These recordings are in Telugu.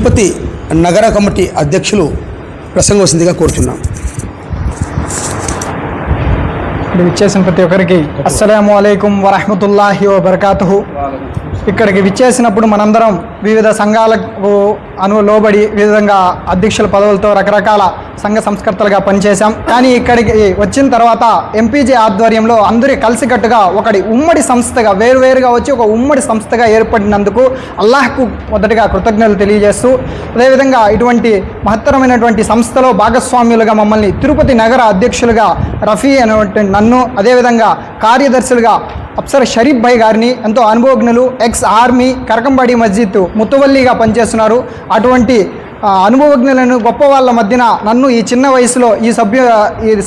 తిరుపతి నగర కమిటీ అధ్యక్షులు ప్రసంగవలసిందిగా కోరుతున్నాం. విచ్చేసిన ప్రతి ఒక్కరికి అస్సలాము అలైకుం వరహమతుల్లాహి వబర్కాతుహు. ఇక్కడికి విచ్చేసినప్పుడు మనందరం వివిధ సంఘాలకు లోబడి విధంగా అధ్యక్షుల పదవులతో రకరకాల సంఘ సంస్కర్తలుగా పనిచేశాం. కానీ ఇక్కడికి వచ్చిన తర్వాత ఎంపీజే ఆధ్వర్యంలో అందరూ కలిసికట్టుగా ఒకటి ఉమ్మడి సంస్థగా వేరువేరుగా వచ్చి ఒక ఉమ్మడి సంస్థగా ఏర్పడినందుకు అల్లాహ్కు మొదటిగా కృతజ్ఞతలు తెలియజేస్తూ, అదేవిధంగా ఇటువంటి మహత్తరమైనటువంటి సంస్థలో భాగస్వామ్యులుగా మమ్మల్ని తిరుపతి నగర అధ్యక్షులుగా రఫీ అనేటువంటి నన్ను, అదేవిధంగా కార్యదర్శులుగా అప్సర్ షరీఫ్ భాయ్ గారిని, ఎంతో అనుభవజ్ఞులు, ఎక్స్ ఆర్మీ, కరకంబాడి మస్జిద్ ముతువల్లిగా పనిచేస్తున్నారు. అటువంటి అనుభవజ్ఞులను గొప్ప వాళ్ళ మధ్యన నన్ను ఈ చిన్న వయసులో ఈ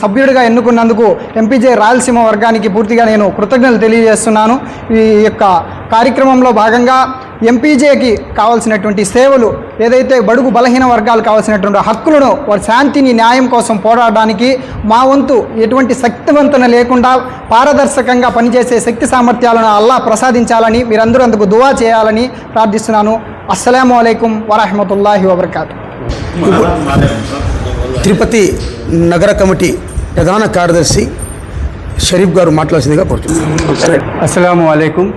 సభ్యుడిగా ఎన్నుకున్నందుకు ఎంపీజే రాయలసీమ వర్గానికి పూర్తిగా నేను కృతజ్ఞతలు తెలియజేస్తున్నాను. ఈ యొక్క కార్యక్రమంలో భాగంగా ఎంపీజేకి కావాల్సినటువంటి సేవలు, ఏదైతే బడుగు బలహీన వర్గాలు కావాల్సినటువంటి హక్కులను, వారి శాంతిని, న్యాయం కోసం పోరాడడానికి మా వంతు ఎటువంటి శక్తివంతన లేకుండా పారదర్శకంగా పనిచేసే శక్తి సామర్థ్యాలను అల్లాహ్ ప్రసాదించాలని, మీరందరూ అందుకు దువా చేయాలని ప్రార్థిస్తున్నాను. అస్సలాము అలైకుం వరహమతుల్లాహి వబర్కాతు. తిరుపతి నగర కమిటీ ప్రధాన కార్యదర్శి షరీఫ్ గారు మాట్లాడాల్సిందిగా కోరుతున్నాను. అస్సలాము అలైకుం.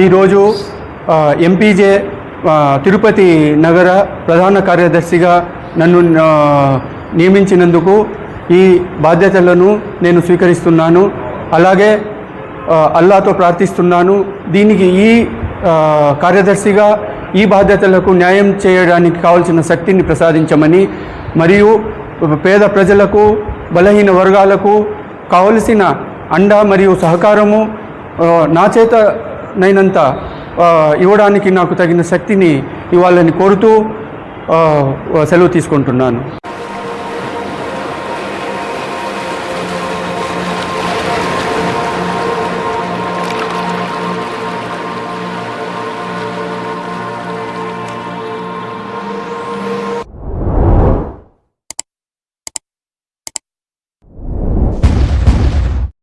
ఈరోజు ఎంపీజే తిరుపతి నగర ప్రధాన కార్యదర్శిగా నన్ను నియమించినందుకు ఈ బాధ్యతలను నేను స్వీకరిస్తున్నాను. అలాగే అల్లాతో ప్రార్థిస్తున్నాను, దీనికి ఈ కార్యదర్శిగా ఈ బాధ్యతలకు న్యాయం చేయడానికి కావాల్సిన శక్తిని ప్రసాదించమని, మరియు పేద ప్రజలకు, బలహీన వర్గాలకు కావలసిన అండ మరియు సహకారము నా చేతనైనంత ఇవ్వడానికి నాకు తగిన శక్తిని ఇవ్వాలని కోరుతూ సెలవు తీసుకుంటున్నాను.